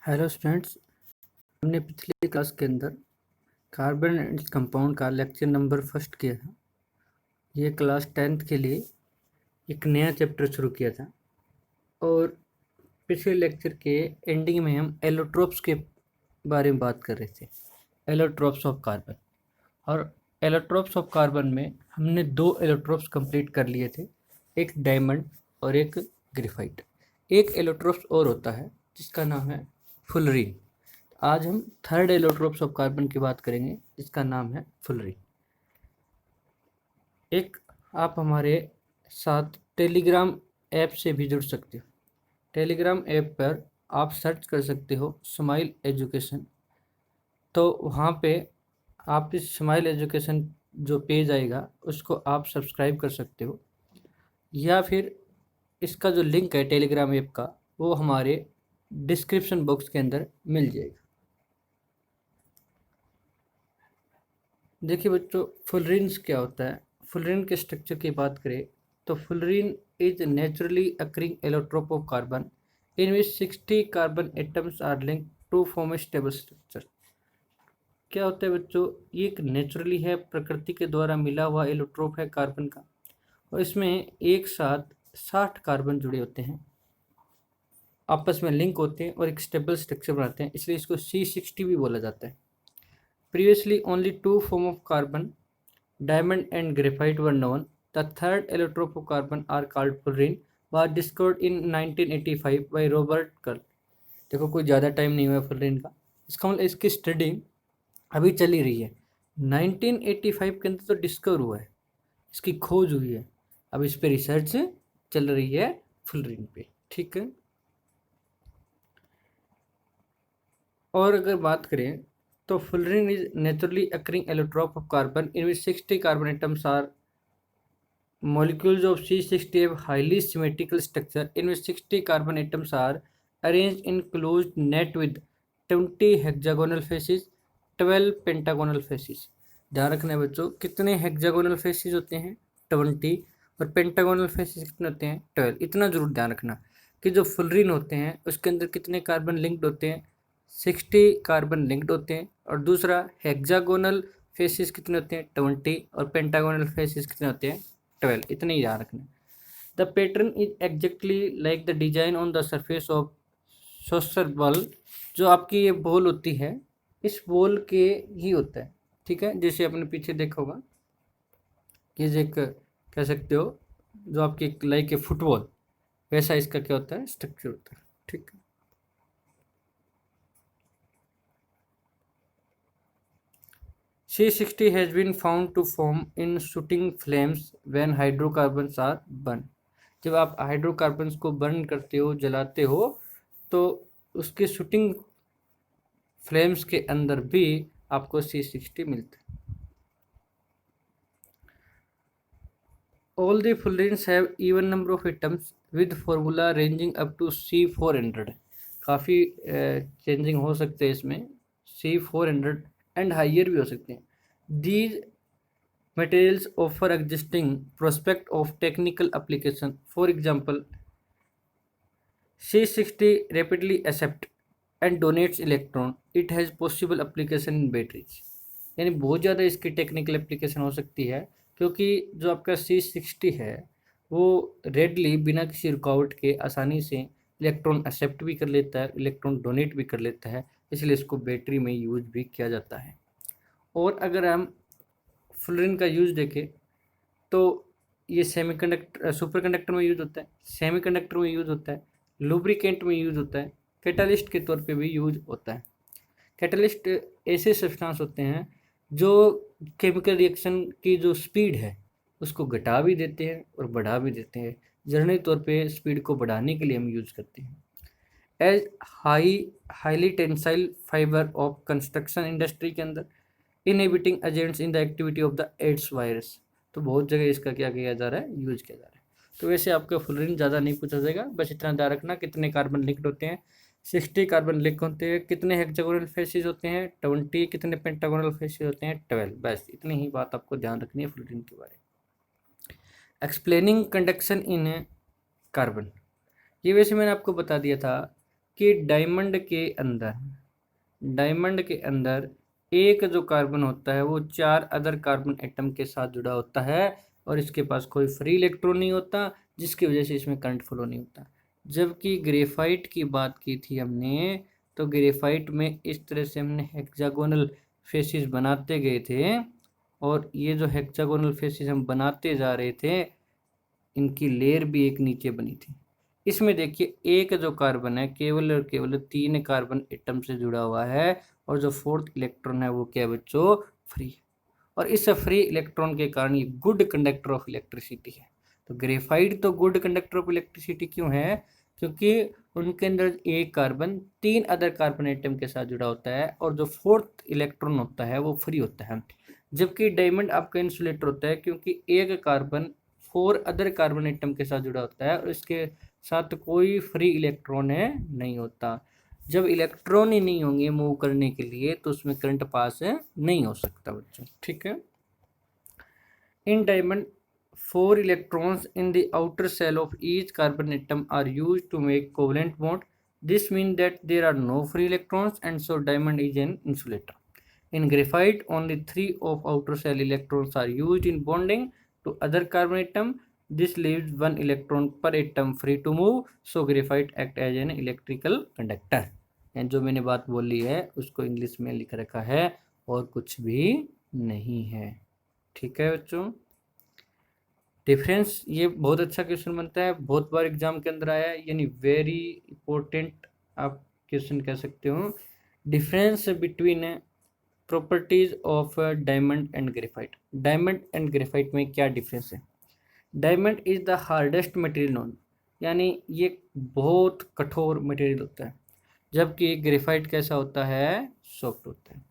Hello students, हमने पिछली class के अंदर कार्बन एंड कंपाउंड का लेक्चर नंबर फर्स्ट किया था। ये क्लास 10th के लिए एक नया चैप्टर शुरू किया था और पिछले लेक्चर के एंडिंग में हम एलोट्रोप्स के बारे में बात कर रहे थे। एलोट्रोप्स ऑफ कार्बन, और एलोट्रोप्स ऑफ कार्बन में हमने 2 एलोट्रोप्स कंप्लीट कर लिए थे, एक डायमंड और एक ग्रेफाइट। एक एलोट्रोप्स और होता है जिसका नाम है फुलरीन। आज हम थर्ड एलोट्रोप्स ऑफ कार्बन की बात करेंगे जिसका नाम है फुलरीन। एक आप हमारे साथ टेलीग्राम ऐप से भी जुड़ सकते हो। टेलीग्राम ऐप पर आप सर्च कर सकते हो स्माइल एजुकेशन, तो वहाँ पे आप इस स्माइल एजुकेशन जो पेज आएगा उसको आप सब्सक्राइब कर सकते हो, या फिर इसका जो लिंक है टेलीग्राम ऐप का वो हमारे डिस्क्रिप्शन बॉक्स के अंदर मिल जाएगा। देखिए बच्चों, फुलरीन्स क्या होता है। फुलरीन के स्ट्रक्चर की बात करें तो fullerene is naturally occurring allotrope of carbon in which 60 carbon atoms are linked to form a stable structure. क्या होता है बच्चों, ये एक नेचुरली है, प्रकृति के द्वारा मिला हुआ एलोट्रोप है कार्बन का, और इसमें एक साथ 60 कार्बन जुड़े होते हैं, आपस में लिंक होते हैं और एक स्टेबल स्ट्रक्चर बनाते हैं, इसलिए इसको C60 भी बोला जाता है। Previously, only 2 forms of carbon, diamond and graphite, were known. The third allotrope of carbon are called fullerene, was discovered in 1985 by Robert Kurl. देखो, कोई ज़्यादा टाइम नहीं हुआ फुलरीन का, इसका मतलब इसकी स्टडी अभी चली रही है। 1985 के अंदर तो डिस्कवर हुआ है, इसकी खोज हुई है, अब इस पे रिसर्च चल रही है फुलरीन पे। ठीक है, और अगर बात करें तो fullerene is naturally occurring allotrope of carbon in which 60 carbon atoms are molecules of C60 have highly symmetrical structure in which 60 carbon atoms are arranged in closed net with 20 hexagonal faces, 12 pentagonal faces। ध्यान रखना है बच्चों, कितने hexagonal faces होते हैं 20, और pentagonal faces कितने होते हैं 12। इतना जरूर ध्यान रखना कि जो फुलरीन होते हैं उसके अंदर कितने कार्बन लिंक्ड होते हैं, 60 कार्बन लिंक्ड होते हैं, और दूसरा हेक्सागोनल फेसिस कितने होते हैं 20, और पेंटागोनल फेसिस कितने होते हैं 12। इतने ही याद रखना। The pattern is exactly like the design on the surface of saucer ball. जो आपकी ये बॉल होती है, इस बॉल के ही होता है। ठीक है, जैसे आपने पीछे देखा होगा, ये एक कह सकते हो जो आपकी लाइक ए फुटबॉल, वैसा इसका क्या होता है स्ट्रक्चर होता है। ठीक है, C60 has been found to form in shooting flames when hydrocarbons are burned। जब आप हाइड्रोकार्बन्स को बर्न करते हो, जलाते हो, तो उसके शूटिंग फ्लेम्स के अंदर भी आपको C60 मिलता है। All the fullerenes have even number of atoms with formula ranging up to C400। काफ़ी चेंजिंग हो सकते हैं इसमें, C400 एंड हाइयर भी हो सकते हैं। These materials offer existing prospect of technical application. For example, C60 rapidly accepts and donates electron. It has possible application in batteries। यानी बहुत ज़्यादा इसकी टेक्निकल एप्लीकेशन हो सकती है, क्योंकि जो आपका C60 है वो रेडली बिना किसी रुकावट के आसानी से इलेक्ट्रॉन एक्सेप्ट भी कर लेता है, इलेक्ट्रॉन डोनेट भी कर लेता है, इसलिए इसको बैटरी में यूज भी किया जाता है। और अगर हम फुलरीन का यूज देखें तो ये सेमीकंडक्टर सुपर कंडक्टर में यूज होता है, सेमीकंडक्टर में यूज होता है, लुब्रिकेंट में यूज होता है, कैटालिस्ट के तौर पे भी यूज होता है। कैटालिस्ट ऐसे सब्सटेंस होते हैं जो केमिकल रिएक्शन की जो स्पीड है उसको घटा भी देते हैं और बढ़ा भी देते हैं। जनरली तौर पे स्पीड को बढ़ाने के लिए हम यूज करते हैं। As highly tensile fibre of construction industry के अंदर, inhibiting agents in the activity of the AIDS virus. तो बहुत जगह इसका क्या किया जा रहा है, यूज किया जा रहा है। तो वैसे आपका फुलरीन ज़्यादा नहीं पूछा जाएगा, बस इतना ध्यान रखना कितने कार्बन लिंक्ड होते हैं, 60 कार्बन लिंक होते हैं, कितने हेक्सागोनल फेसिस होते हैं 20, कितने पेंटागोनल फेसिस होते हैं 12। बस इतनी ही बात आपको ध्यान रखनी है फुलरीन के बारे में। एक्सप्लेनिंग कंडक्शन इन कार्बन, ये वैसे मैंने आपको बता दिया था कि डायमंड के अंदर एक जो कार्बन होता है वो 4 अदर कार्बन एटम के साथ जुड़ा होता है और इसके पास कोई फ्री इलेक्ट्रॉन नहीं होता, जिसकी वजह से इसमें करंट फ्लो नहीं होता। जबकि ग्रेफाइट की बात की थी हमने, तो ग्रेफाइट में इस तरह से हमने हेक्सागोनल फेसिस बनाते गए थे और ये जो हेक्सागोनल फेसिस हम बनाते जा रहे थे, इनकी लेयर भी एक नीचे बनी थी। इसमें देखिए एक जो कार्बन है केवल और केवल 3 कार्बन एटम से जुड़ा हुआ है और जो 4th इलेक्ट्रॉन है वो क्या है बच्चों, फ्री। और इस फ्री इलेक्ट्रॉन के कारण ये गुड कंडक्टर ऑफ इलेक्ट्रिसिटी है। तो ग्रेफाइट तो गुड कंडक्टर ऑफ इलेक्ट्रिसिटी क्यों है? क्योंकि उनके अंदर एक कार्बन 3 अदर कार्बन एटम के साथ जुड़ा होता है और जो 4th इलेक्ट्रॉन होता है वो फ्री होता है। जबकि डायमंड आपका इंसुलेटर होता है क्योंकि एक कार्बन 4 अदर कार्बन एटम के साथ जुड़ा होता है और इसके साथ कोई फ्री इलेक्ट्रॉन है नहीं होता। जब इलेक्ट्रॉन ही नहीं होंगे मूव करने के लिए तो उसमें करंट पास नहीं हो सकता बच्चों, ठीक है। In diamond 4 electrons in the outer shell of each carbon atom are used to make covalent bond. This means that there are no free electrons and so diamond is an insulator. In graphite, only 3 of outer shell electrons are used in bonding to other carbon atom. This leaves 1 electron per atom free to move. So graphite act as an electrical conductor. And जो मैंने बात बोली है उसको English में लिख रखा है और कुछ भी नहीं है, ठीक है बच्चों। डिफरेंस, ये बहुत अच्छा क्वेश्चन बनता है, बहुत बार एग्जाम के अंदर आया है, यानी वेरी इंपॉर्टेंट आप क्वेश्चन कह सकते हो। Difference between properties of diamond and graphite. Diamond and graphite में क्या डिफरेंस है? Diamond is the hardest material known, यानी ये बहुत कठोर मटेरियल होता है, जबकि ग्रेफाइट कैसा होता है, सॉफ्ट होता है।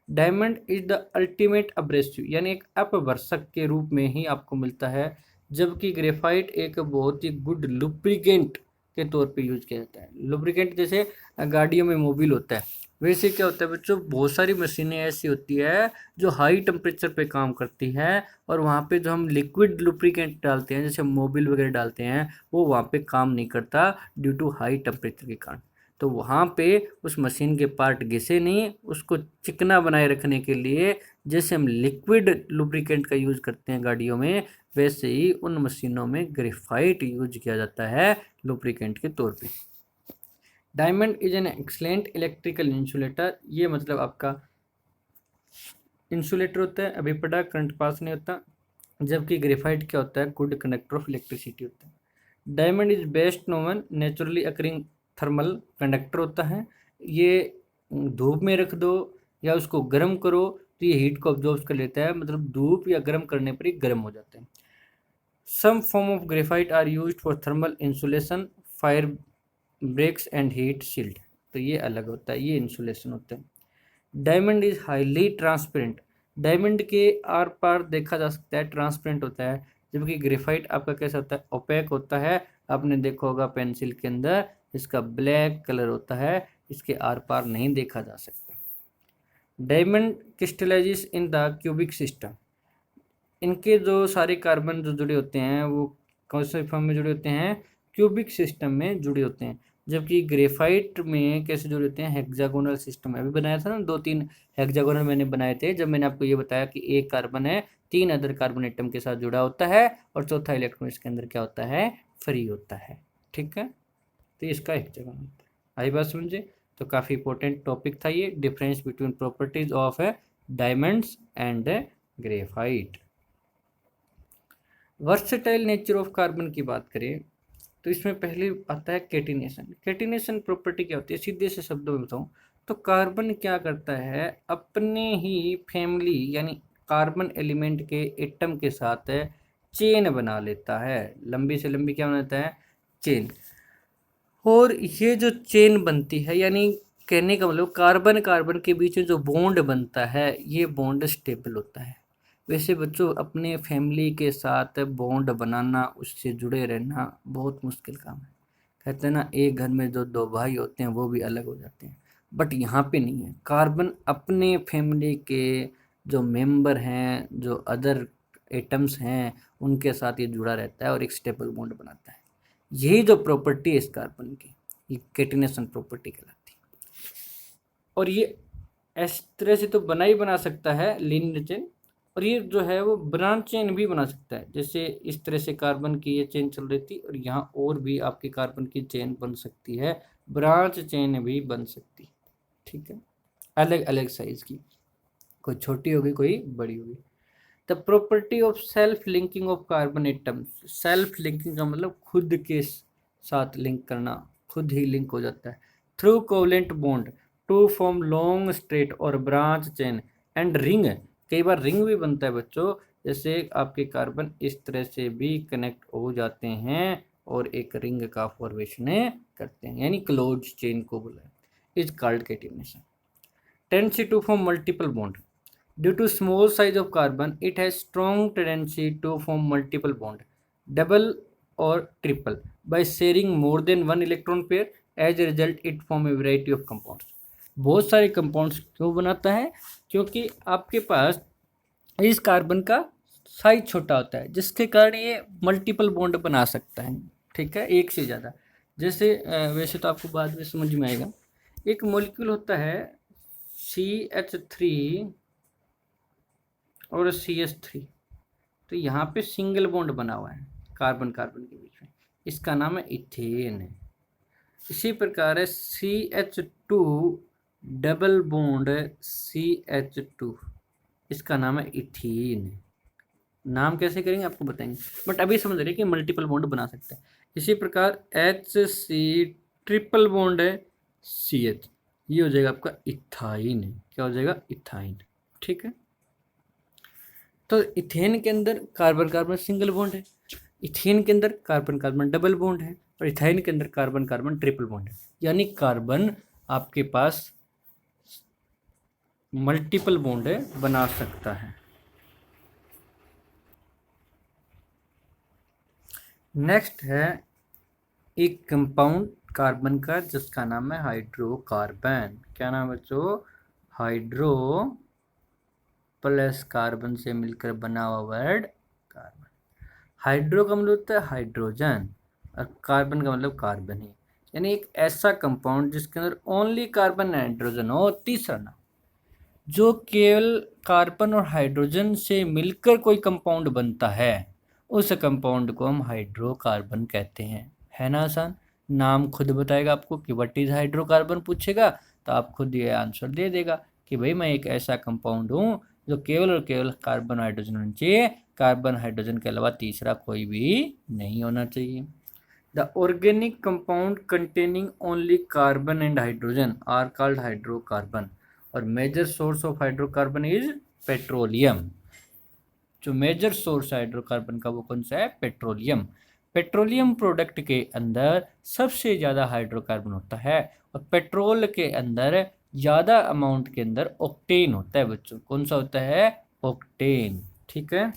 Diamond is the ultimate abrasive, यानी एक अपवर्षक के रूप में ही आपको मिलता है, जबकि ग्रेफाइट एक बहुत ही गुड लुब्रिकेंट के तौर पे यूज किया जाता है। लुब्रिकेंट जैसे गाड़ियों में मोबिल होता है, वैसे क्या होता है बच्चों, बहुत सारी मशीनें ऐसी होती है जो हाई टेम्परेचर पे काम करती है और वहाँ पे जो हम लिक्विड लुब्रिकेंट डालते हैं जैसे मोबिल वगैरह डालते हैं वो वहाँ पे काम नहीं करता ड्यू टू हाई टेम्परेचर के कारण। तो वहाँ पे उस मशीन के पार्ट घिसे नहीं, उसको चिकना बनाए रखने के लिए जैसे हम लिक्विड लुब्रिकेंट का यूज करते हैं गाड़ियों में, वैसे ही उन मशीनों में ग्रेफाइट यूज किया जाता है लुब्रिकेंट के तौर पे। Diamond is an excellent electrical insulator, ये मतलब आपका इंसुलेटर होता है, अभी पढ़ा, करंट पास नहीं होता। जबकि ग्रेफाइट क्या होता है, गुड कंडक्टर ऑफ इलेक्ट्रिसिटी होता है। Diamond is best known naturally occurring thermal conductor होता है, ये धूप में रख दो या उसको गर्म करो तो ये हीट को ऑब्जॉर्व कर लेता है, मतलब धूप या गर्म करने पर ही गर्म हो जाता है। Some form of graphite are used for thermal insulation, fire breaks and heat shield, तो ये अलग होता है, ये इंसुलेशन होता है। Diamond is highly transparent, diamond के आर पार देखा जा सकता है, ट्रांसपेरेंट होता है, जबकि ग्रेफाइट आपका कैसा होता है, ओपेक होता है। आपने देखा होगा पेंसिल के अंदर इसका ब्लैक कलर होता है, इसके आर पार नहीं देखा जा सकता। Diamond crystallises in the cubic system, इनके जो सारे कार्बन जो जुड़े होते हैं वो कौन से फॉर्म में जुड़े होते हैं, क्यूबिक सिस्टम में जुड़े होते हैं। जबकि ग्रेफाइट में कैसे जुड़े होते हैं, हेक्सागोनल सिस्टम में। अभी बनाया था ना 2-3 हेक्सागोनल मैंने बनाए थे, जब मैंने आपको ये बताया कि एक कार्बन है 3 अदर कार्बन एटम के साथ जुड़ा होता है और चौथा इलेक्ट्रॉन इसके अंदर क्या होता है, फ्री होता है, ठीक है। तो इसका हेक्सागोनल होता है। आई बात समझे? तो काफ़ी इंपॉर्टेंट टॉपिक था ये, difference between properties of diamonds and graphite. Versatile nature of carbon की बात करें तो इसमें पहले आता है कैटिनेशन। कैटिनेशन प्रॉपर्टी क्या होती है, सीधे से शब्दों में बताऊं तो कार्बन क्या करता है, अपने ही फैमिली यानी कार्बन एलिमेंट के एटम के साथ चेन बना लेता है, लंबी से लंबी क्या बनाता है, चेन। और ये जो चेन बनती है, यानी कहने का मतलब कार्बन कार्बन के बीच में जो बॉन्ड बनता है ये बॉन्ड स्टेबल होता है। वैसे बच्चों अपने फैमिली के साथ बॉन्ड बनाना, उससे जुड़े रहना बहुत मुश्किल काम है। कहते हैं ना, एक घर में जो 2 भाई होते हैं वो भी अलग हो जाते हैं, बट यहाँ पे नहीं है। कार्बन अपने फैमिली के जो मेंबर हैं, जो अदर एटम्स हैं, उनके साथ ये जुड़ा रहता है और एक स्टेबल बॉन्ड बनाता है। यही जो प्रॉपर्टी है इस कार्बन की, ये कैटिनेशन प्रॉपर्टी कहलाती है। और ये इस तरह से तो बना ही बना सकता है लीनियर चेन, और ये जो है वो ब्रांच चेन भी बना सकता है। जैसे इस तरह से कार्बन की ये चेन चल रही थी, और यहाँ और भी आपकी कार्बन की चेन बन सकती है, ब्रांच चेन भी बन सकती है। ठीक है, अलग अलग साइज की, कोई छोटी होगी कोई बड़ी होगी। The property of self linking of carbon atoms. Self linking का मतलब खुद के साथ लिंक करना, खुद ही लिंक हो जाता है। Through covalent bond to form long straight और ब्रांच चेन एंड रिंग। कई बार रिंग भी बनता है बच्चों, जैसे आपके कार्बन इस तरह से भी कनेक्ट हो जाते हैं और एक रिंग का फॉर्मेशन करते हैं, यानी क्लोज चेन को बोला is called catenation. Tendency to form multiple bond. Due to small size of carbon, it has strong tendency to form multiple bond, double or triple, by sharing more than one electron pair. As a result, it form a variety of compounds. बहुत सारे compounds क्यों बनाता है? क्योंकि आपके पास इस carbon का size छोटा होता है, जिसके कारण ये मल्टीपल बॉन्ड बना सकता है। ठीक है, एक से ज़्यादा। जैसे वैसे तो आपको बाद में समझ में आएगा, एक मॉलिक्यूल होता है CH3 और CH3, तो यहाँ पे सिंगल बॉन्ड बना हुआ है कार्बन कार्बन के बीच में, इसका नाम है इथेन। इसी प्रकार है CH2 डबल बॉन्ड CH2, इसका नाम है इथीन। नाम कैसे करेंगे आपको बताएंगे, बट अभी समझ रहे कि मल्टीपल बॉन्ड बना सकते हैं। इसी प्रकार HC ट्रिपल बॉन्ड है CH, ये हो जाएगा आपका इथाइन। क्या हो जाएगा? इथाइन। ठीक है, तो इथेन के अंदर कार्बन कार्बन सिंगल बॉन्ड है, इथेन के अंदर कार्बन कार्बन डबल बॉन्ड है, और इथाइन के अंदर कार्बन कार्बन ट्रिपल बॉन्ड है, यानी कार्बन आपके पास मल्टीपल बॉन्ड बना सकता है। नेक्स्ट है एक कंपाउंड कार्बन का जिसका नाम है हाइड्रोकार्बन। क्या नाम है बच्चों? हाइड्रो प्लस कार्बन से मिलकर बना हुआ वर्ड कार्बन। हाइड्रो का मतलब होता है हाइड्रोजन, और कार्बन का मतलब कार्बन ही, यानी एक ऐसा कंपाउंड जिसके अंदर ओनली कार्बन हाइड्रोजन हो। तीसरा नाम, जो केवल कार्बन और हाइड्रोजन से मिलकर कोई कंपाउंड बनता है, उस कंपाउंड को हम हाइड्रोकार्बन कहते हैं। है ना आसान? नाम खुद बताएगा आपको कि व्हाट इज हाइड्रोकार्बन पूछेगा तो आप खुद ये आंसर दे देगा कि भाई मैं एक ऐसा कंपाउंड हूँ जो केवल और केवल कार्बन हाइड्रोजन होना चाहिए, कार्बन हाइड्रोजन के अलावा तीसरा कोई भी नहीं होना चाहिए। The organic compound containing only carbon and hydrogen are called hydrocarbon, और major source of hydrocarbon is petroleum. जो मेजर सोर्स है हाइड्रोकार्बन का वो कौन सा है? पेट्रोलियम। पेट्रोलियम प्रोडक्ट के अंदर सबसे ज़्यादा हाइड्रोकार्बन होता है, और पेट्रोल के अंदर ज़्यादा अमाउंट के अंदर ऑक्टेन होता है बच्चों। कौन सा होता है? ऑक्टेन। ठीक है,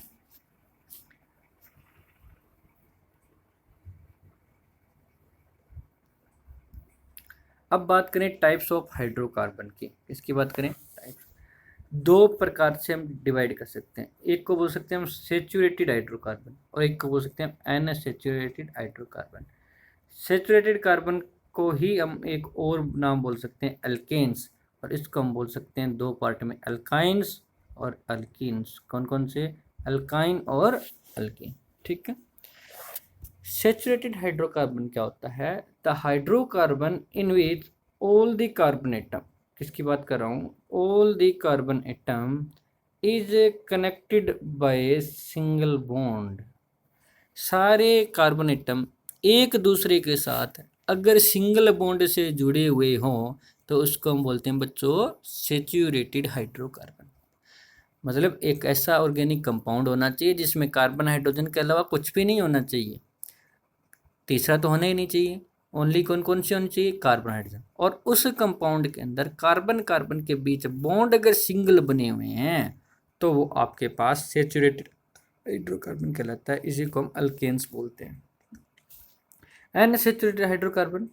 अब बात करें टाइप्स ऑफ हाइड्रोकार्बन की। इसकी बात करें टाइप्स, दो प्रकार से हम डिवाइड कर सकते हैं। एक को बोल सकते हैं हम सेचुरेटेड हाइड्रोकार्बन, और एक को बोल सकते हैं अनसैचुरेटेड हाइड्रोकार्बन। सेचुरेटेड कार्बन को ही हम एक और नाम बोल सकते हैं एल्केन्स, और इसको हम बोल सकते हैं दो पार्ट में, अल्काइंस और अल्कीन्स। कौन कौन से? अल्काइन और अल्कीन। ठीक है, सेचुरेटेड हाइड्रोकार्बन क्या होता है? The hydrocarbon in which all the carbon atom, किसकी बात कर रहा हूँ? All the carbon atom is connected by single bond. सारे कार्बन एटम एक दूसरे के साथ अगर सिंगल बॉन्ड से जुड़े हुए हों तो उसको हम बोलते हैं बच्चों सेचुरेटेड हाइड्रोकार्बन। मतलब एक ऐसा ऑर्गेनिक कंपाउंड होना चाहिए जिसमें कार्बन हाइड्रोजन के अलावा कुछ भी नहीं होना चाहिए, तीसरा तो होना ही नहीं चाहिए। ओनली कौन कौन सी होनी चाहिए? Carbon hydrogen. और उस कंपाउंड के अंदर कार्बन कार्बन के बीच बॉन्ड अगर सिंगल बने हुए हैं तो वो आपके पास सेचुरेटेड हाइड्रोकार्बन कहलाता है। इसी को हम अल्केन्स बोलते हैं। अनसैचुरेटेड हाइड्रोकार्बन,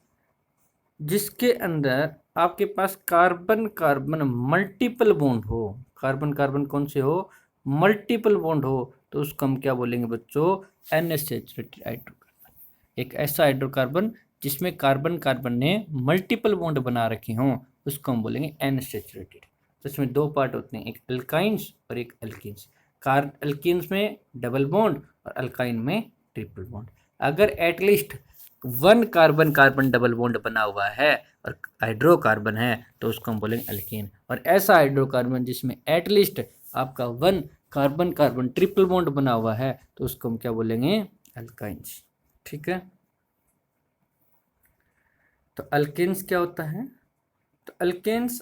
जिसके अंदर आपके पास कार्बन कार्बन मल्टीपल बॉन्ड हो, कार्बन कार्बन कौन से हो? मल्टीपल बॉन्ड हो, तो उसको हम क्या बोलेंगे बच्चों? Unsaturated hydrocarbon. एक ऐसा हाइड्रोकार्बन जिसमें कार्बन कार्बन ने मल्टीपल बॉन्ड बना रखे हों उसको हम बोलेंगे अनसैचुरेटेड। तो इसमें दो पार्ट होते हैं, एक अल्काइंस और एक अल्कीन्स। अल्कीन्स में डबल बॉन्ड और अल्काइन में ट्रिपल बॉन्ड। अगर at least one carbon carbon double bond बना हुआ है और हाइड्रोकार्बन है तो उसको हम बोलेंगे अल्कीन। और ऐसा हाइड्रोकार्बन जिसमें एटलीस्ट आपका one carbon carbon triple bond बना हुआ है तो उसको हम क्या बोलेंगे, अल्काइंस। ठीक है, तो अल्केन्स क्या होता है, तो alkanes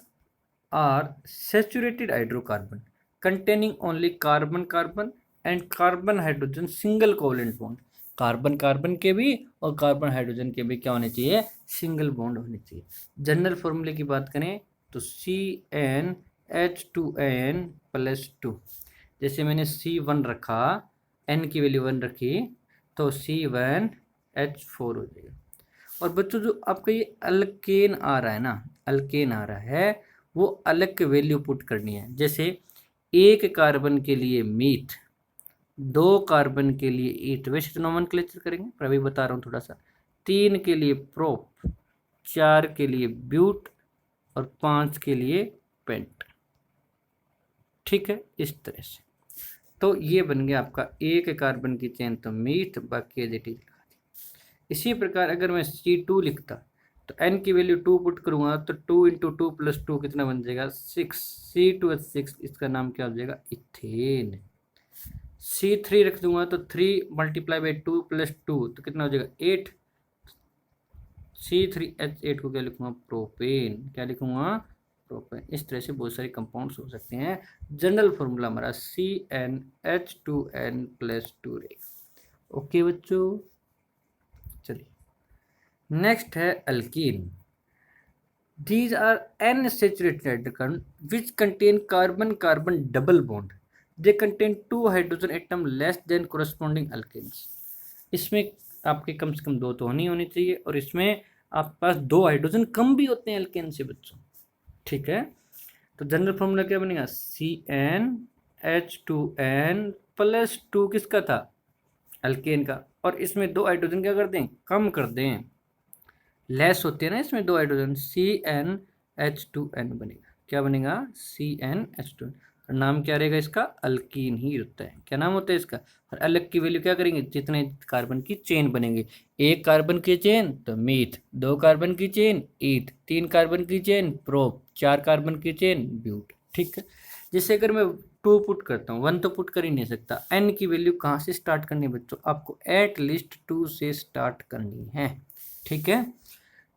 are saturated hydrocarbon containing only carbon carbon and carbon hydrogen single covalent bond. Carbon carbon के भी और कार्बन हाइड्रोजन के भी क्या होने चाहिए, सिंगल बॉन्ड होने चाहिए। जनरल फॉर्मूले की बात करें तो CnH2n+2। जैसे मैंने C1 रखा, N की वैल्यू 1 रखी तो C1H4 हो जाएगा। और बच्चों जो आपका ये अल्केन आ रहा है ना, अल्केन आ रहा है वो अलग वैल्यू पुट करनी है। जैसे एक कार्बन के लिए मीथ, दो कार्बन के लिए ईट, वैसे तो नोमेनक्लेचर करेंगे पर अभी बता रहा हूँ थोड़ा सा। 3 के लिए प्रोप, 4 के लिए ब्यूट और 5 के लिए पेंट। ठीक है, इस तरह से। तो ये बन गया आपका एक कार्बन की चेन तो मीथ, बाकी एज इट इज। इसी प्रकार अगर मैं C2 लिखता तो N की वैल्यू 2 पुट करूंगा तो 2 × 2 + 2 कितना बन जाएगा, 6। C2H6, इसका नाम क्या हो जाएगा, इथेन। C3 रख दूंगा तो 3 × 2 + 2 तो कितना हो जाएगा, 8। C3H8 को क्या लिखूंगा, प्रोपेन। क्या लिखूंगा, प्रोपेन। इस तरह से बहुत सारे कंपाउंड्स हो सकते हैं। जनरल फॉर्मूला हमारा CnH2n+2 रहेगा। ओके बच्चों, चलिए नेक्स्ट है alkyne. These are unsaturated hydrocarbons which contain carbon-carbon double bond. They contain 2 hydrogen atom less than corresponding alkanes. इसमें आपके कम से कम 2 तो होनी चाहिए और इसमें आपके पास 2 हाइड्रोजन कम भी होते हैं अल्केन से बच्चों। ठीक है, तो जनरल फॉर्मूला क्या बनेगा, CnH2n+2 किसका था, अल्केन का। और इसमें 2 हाइड्रोजन क्या कर दें, कम कर दें, लेस होते हैं ना इसमें 2 हाइड्रोजन, CnH2n बनेगा। क्या बनेगा, CnH2n। और नाम क्या रहेगा इसका, अल्कीन ही होता है। क्या नाम होता है इसका। और अलग की वैल्यू क्या करेंगे, जितने कार्बन की चेन बनेंगे, एक कार्बन की चेन तो मीथ, 2 कार्बन की चेन ईथ, 3 कार्बन की चेन प्रोप, 4 कार्बन की चेन ब्यूट। ठीक है, जैसे अगर मैं 2 पुट करता हूँ, 1 तो पुट कर ही नहीं सकता। N की वैल्यू कहाँ से स्टार्ट करनी है बच्चों, आपको एटलीस्ट 2 से स्टार्ट करनी है। ठीक है,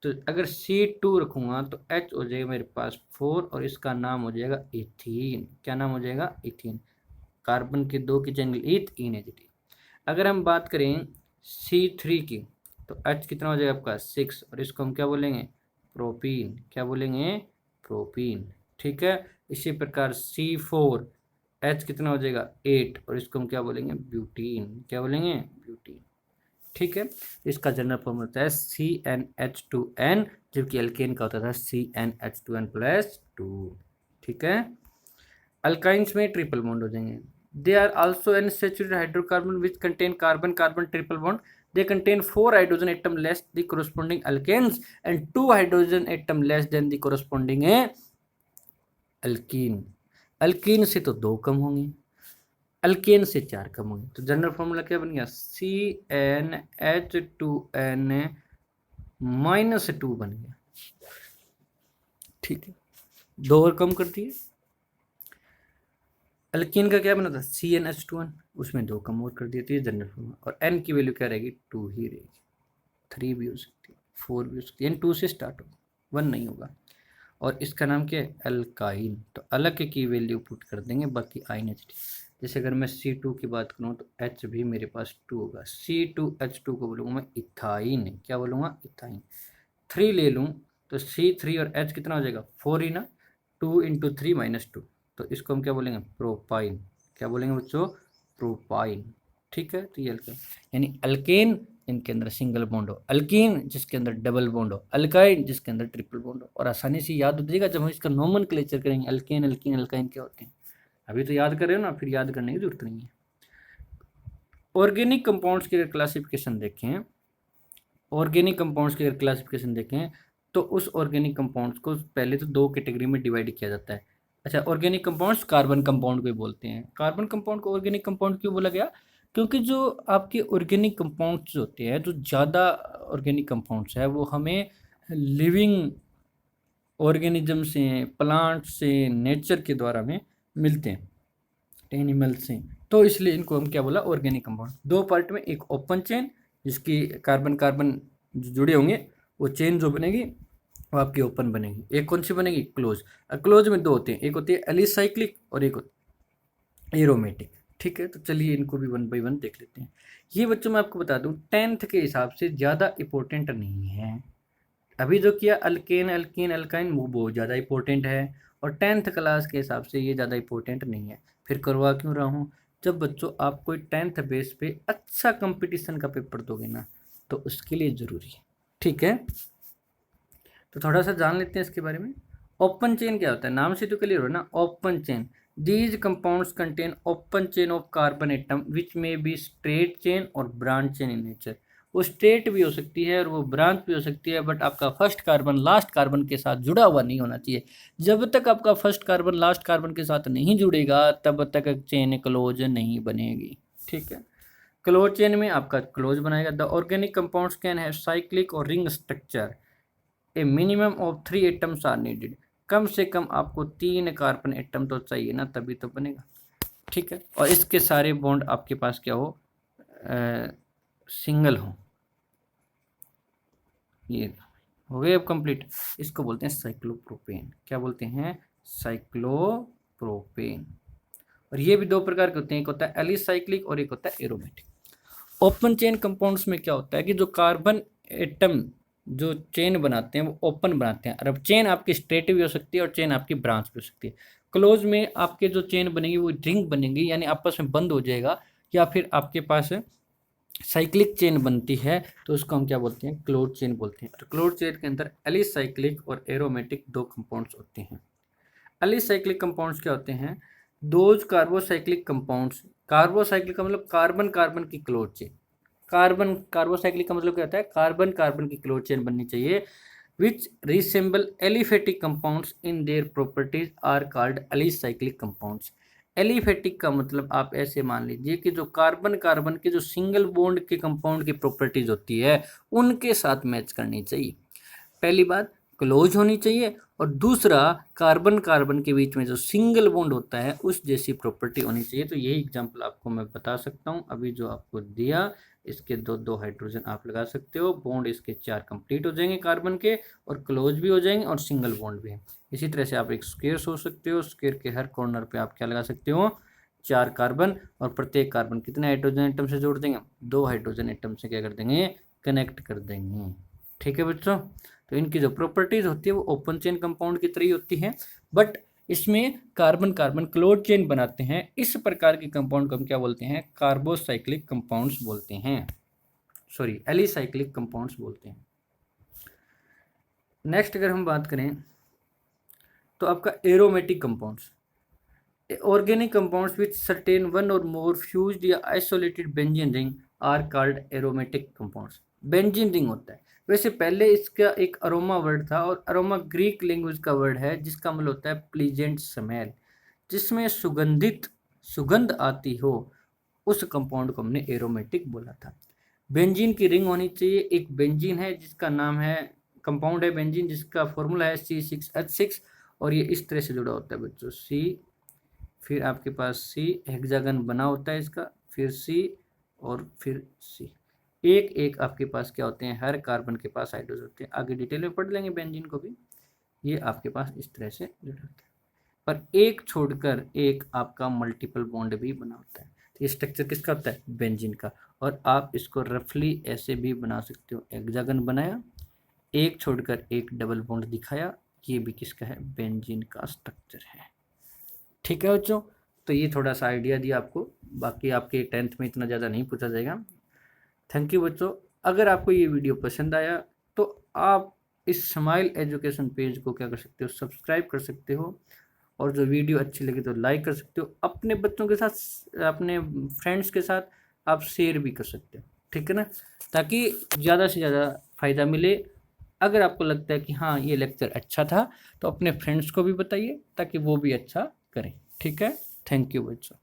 तो अगर C2 रखूँगा तो H हो जाएगा मेरे पास 4 और इसका नाम हो जाएगा इथीन। क्या नाम हो जाएगा, इथीन। कार्बन के 2 की जंगल ईथ, इनएजिटी। अगर हम बात करें C3 की तो H कितना हो जाएगा आपका 6 और इसको हम क्या बोलेंगे, प्रोपीन। क्या बोलेंगे, प्रोपीन। ठीक है, इसी प्रकार C4 H कितना हो जाएगा 8 और इसको हम क्या बोलेंगे, ब्यूटीन। क्या बोलेंगे, ब्यूटीन। ठीक है, इसका जनरल फॉर्मूला होता है CnH2n, जबकि अल्केन का होता था CnH2n+2। ठीक है, अल्काइंस में ट्रिपल बॉन्ड हो जाएंगे। They are also unsaturated hydrocarbon which contain carbon carbon triple bond. They contain 4 hydrogen atom less the corresponding alkanes and 2 hydrogen atom less than the corresponding alkene. Alkene से तो 2 कम होंगे, alkane से 4 कम होंगे। तो general formula क्या बन गया, CnH2n-2 बन गया। ठीक है, 2 और कम कर दिए। अल्कीन का क्या बना था, CnH2n, उसमें 2 कम और कर दिए। तो ये जनरल फॉर्मूला। और N की वैल्यू क्या रहेगी, 2 ही रहेगी। 3 भी हो सकती है, 4 भी हो सकती है, N 2 से स्टार्ट होगा, 1 नहीं होगा। और इसका नाम क्या है, अल्काइन। तो अलग की वैल्यू पुट कर देंगे, बाकी आइनएचटी। जैसे अगर मैं C2 की बात करूँ तो H भी मेरे पास 2 होगा। C2H2 को बोलूँगा मैं इथाइन। क्या बोलूँगा, इथाइन। 3 ले लूँ तो C3 और H कितना हो जाएगा, 4 ही ना। 2 × 3 - 2 तो इसको हम क्या बोलेंगे, प्रोपाइन। क्या बोलेंगे बच्चों, प्रोपाइन। ठीक है, तो ये अल्केन, यानी अल्केन इनके अंदर सिंगल बॉन्ड हो, अल्कीन जिसके अंदर डबल बॉन्ड हो, अल्काइन जिसके अंदर ट्रिपल बॉन्ड हो। और आसानी से याद हो जाएगा जब हम इसका नोमेनक्लेचर करेंगे, अल्केन अल्कीन अल्काइन क्या होते हैं। अभी तो याद कर रहे हो ना, फिर याद करने की जरूरत नहीं है। ऑर्गेनिक कंपाउंड्स की क्लासिफिकेशन देखें ऑर्गेनिक कंपाउंड्स की अगर क्लासिफिकेशन देखें तो उस ऑर्गेनिक कंपाउंड्स को पहले तो दो कैटेगरी में डिवाइड किया जाता है। अच्छा, ऑर्गेनिक कंपाउंड्स कार्बन कंपाउंड को बोलते हैं। कार्बन कंपाउंड को ऑर्गेनिक कंपाउंड क्यों बोला गया? क्योंकि जो आपके ऑर्गेनिक कंपाउंड्स होते हैं, जो ज़्यादा ऑर्गेनिक कंपाउंड्स है वो हमें लिविंग ऑर्गेनिज्म से, प्लांट से, नेचर के द्वारा में मिलते हैं, एनिमल से। तो इसलिए इनको हम क्या बोला, ऑर्गेनिक कंपाउंड। दो पार्ट में, एक ओपन चेन जिसकी कार्बन कार्बन जो जुड़े होंगे वो चेन जो बनेगी वो आपकी ओपन बनेगी। एक कौन सी बनेगी, क्लोज। क्लोज में दो होते हैं, एक होती है एलिसाइक्लिक और एक एरोमेटिक। ठीक है, तो चलिए इनको भी वन बाई वन देख लेते हैं। ये बच्चों मैं आपको बता दूं 10th के हिसाब से ज़्यादा इंपॉर्टेंट नहीं है। अभी जो किया अल्केन अल्कीन अल्काइन वो बहुत ज़्यादा इंपॉर्टेंट है, और 10th क्लास के हिसाब से ये ज़्यादा इंपॉर्टेंट नहीं है। फिर करवा क्यों रहा हूँ? जब बच्चों आप कोई 10th बेस पे अच्छा कंपटीशन का पेपर दोगे ना, तो उसके लिए ज़रूरी है। ठीक है, तो थोड़ा सा जान लेते हैं इसके बारे में। ओपन चेन क्या होता है, नाम से तो क्लियर हो ना, open chain. These compounds contain open chain of carbon atom which में बी स्ट्रेट चेन और ब्रांच चेन इन नेचर। वो स्ट्रेट भी हो सकती है और वो ब्रांच भी हो सकती है, बट आपका फर्स्ट कार्बन लास्ट कार्बन के साथ जुड़ा हुआ नहीं होना चाहिए। जब तक आपका फर्स्ट कार्बन लास्ट कार्बन के साथ नहीं जुड़ेगा तब तक चेन क्लोज नहीं बनेगी। ठीक है, क्लोज चेन में आपका क्लोज बनाएगा। The organic compounds can have cyclic और ring structure. A minimum of 3 atoms are needed. कम से कम आपको 3 कार्बन एटम तो चाहिए ना, तभी तो बनेगा। ठीक है, और इसके सारे बॉन्ड आपके पास क्या हो, सिंगल हो। ये हो गए अब कंप्लीट। इसको बोलते हैं साइक्लोप्रोपेन। क्या बोलते हैं, साइक्लोप्रोपेन। और ये भी दो प्रकार के होते हैं, एक होता है एलिसाइक्लिक और एक होता है एरोमेटिक। ओपन चेन कंपाउंड्स में क्या होता है कि जो कार्बन एटम जो चेन बनाते हैं वो ओपन बनाते हैं। और अब चेन आपकी स्ट्रेट भी हो सकती है और चेन आपकी ब्रांच भी हो सकती है। क्लोज में आपके जो चेन बनेगी वो रिंग बनेगी, यानी आपस में बंद हो जाएगा, या फिर आपके पास साइक्लिक चेन बनती है, तो उसको हम क्या बोलते हैं, क्लोज चेन बोलते हैं। और क्लोज चेन के अंदर एलिसाइक्लिक और एरोमेटिक दो कंपाउंड्स होते हैं। एलिसाइक्लिक कंपाउंड्स क्या होते हैं, दोज कार्बोसाइक्लिक कंपाउंड्स। कार्बोसाइक्लिक का मतलब कार्बन कार्बन की क्लोज चेन। कार्बन कार्बोसाइक्लिक का मतलब क्या होता है, कार्बन कार्बन की क्लोज चेन बननी चाहिए। Which resemble aliphatic compounds in their properties are called alicyclic compounds. Aliphatic का मतलब आप ऐसे मान लीजिए कि जो कार्बन कार्बन के जो सिंगल बॉन्ड के कंपाउंड की प्रॉपर्टीज होती है उनके साथ मैच करनी चाहिए। पहली बात क्लोज होनी चाहिए, और दूसरा कार्बन कार्बन के बीच में जो सिंगल बॉन्ड होता है उस जैसी प्रॉपर्टी होनी चाहिए। तो यही एग्जांपल आपको मैं बता सकता हूँ। अभी जो आपको दिया, इसके दो दो हाइड्रोजन आप लगा सकते हो, बॉन्ड इसके 4 कंप्लीट हो जाएंगे कार्बन के, और क्लोज भी हो जाएंगे और सिंगल बॉन्ड भी है। इसी तरह से आप एक स्क्वायर सोच सकते हो, स्क्वायर के हर कॉर्नर पे आप क्या लगा सकते हो, 4 कार्बन, और प्रत्येक कार्बन कितने हाइड्रोजन एटम से जोड़ देंगे, 2 हाइड्रोजन एटम से क्या कर देंगे, कनेक्ट कर देंगे। ठीक है बच्चों, तो इनकी जो प्रॉपर्टीज होती है वो ओपन चेन कंपाउंड की तरह ही होती है, बट इसमें कार्बन कार्बन क्लोज चेन बनाते हैं। इस प्रकार के कंपाउंड को हम क्या बोलते हैं, कार्बोसाइक्लिक कंपाउंड्स बोलते हैं, सॉरी एलिसाइक्लिक कंपाउंड्स बोलते हैं। नेक्स्ट अगर हम बात करें तो आपका aromatic compounds. Organic compounds which certain one और मोर फ्यूज्ड या isolated benzene ring are called aromatic compounds. Benzene ring होता है, वैसे पहले इसका एक अरोमा वर्ड था, और अरोमा ग्रीक लैंग्वेज का वर्ड है जिसका मतलब होता है प्लीजेंट स्मेल, जिसमें सुगंधित सुगंध आती हो, उस कंपाउंड को हमने एरोमेटिक बोला था। बेंजीन की रिंग होनी चाहिए। एक बेंजीन है जिसका नाम है, कंपाउंड है बेंजीन, जिसका फॉर्मूला है C6H6, और ये इस तरह से जुड़ा होता है बच्चों, C, फिर आपके पास C हेक्सागन बना होता है इसका, फिर C और फिर C। एक एक आपके पास क्या होते हैं, हर कार्बन के पास हाइड्रोजन होते हैं। आगे डिटेल में पढ़ लेंगे बेंजीन को भी। ये आपके पास इस तरह से जुड़ा होता है, पर एक छोड़कर एक आपका मल्टीपल बॉन्ड भी बना होता है। तो ये स्ट्रक्चर किसका होता है, बेंजीन का। और आप इसको रफली ऐसे भी बना सकते हो, हेक्सागन बनाया, एक छोड़कर एक डबल बॉन्ड दिखाया, ये भी किसका है, बेंजीन का स्ट्रक्चर है। ठीक है बच्चों, तो ये थोड़ा सा आइडिया दिया आपको, बाकी आपके 10th में इतना ज़्यादा नहीं पूछा जाएगा। थैंक यू बच्चों। अगर आपको ये वीडियो पसंद आया तो आप इस स्माइल एजुकेशन पेज को क्या कर सकते हो, सब्सक्राइब कर सकते हो, और जो वीडियो अच्छी लगी तो लाइक कर सकते हो। अपने बच्चों के साथ, अपने फ्रेंड्स के साथ आप शेयर भी कर सकते हो। ठीक है ना, ताकि ज़्यादा से ज़्यादा फ़ायदा मिले। अगर आपको लगता है कि हाँ ये लेक्चर अच्छा था तो अपने फ्रेंड्स को भी बताइए ताकि वो भी अच्छा करें। ठीक है, थैंक यू बच्चों।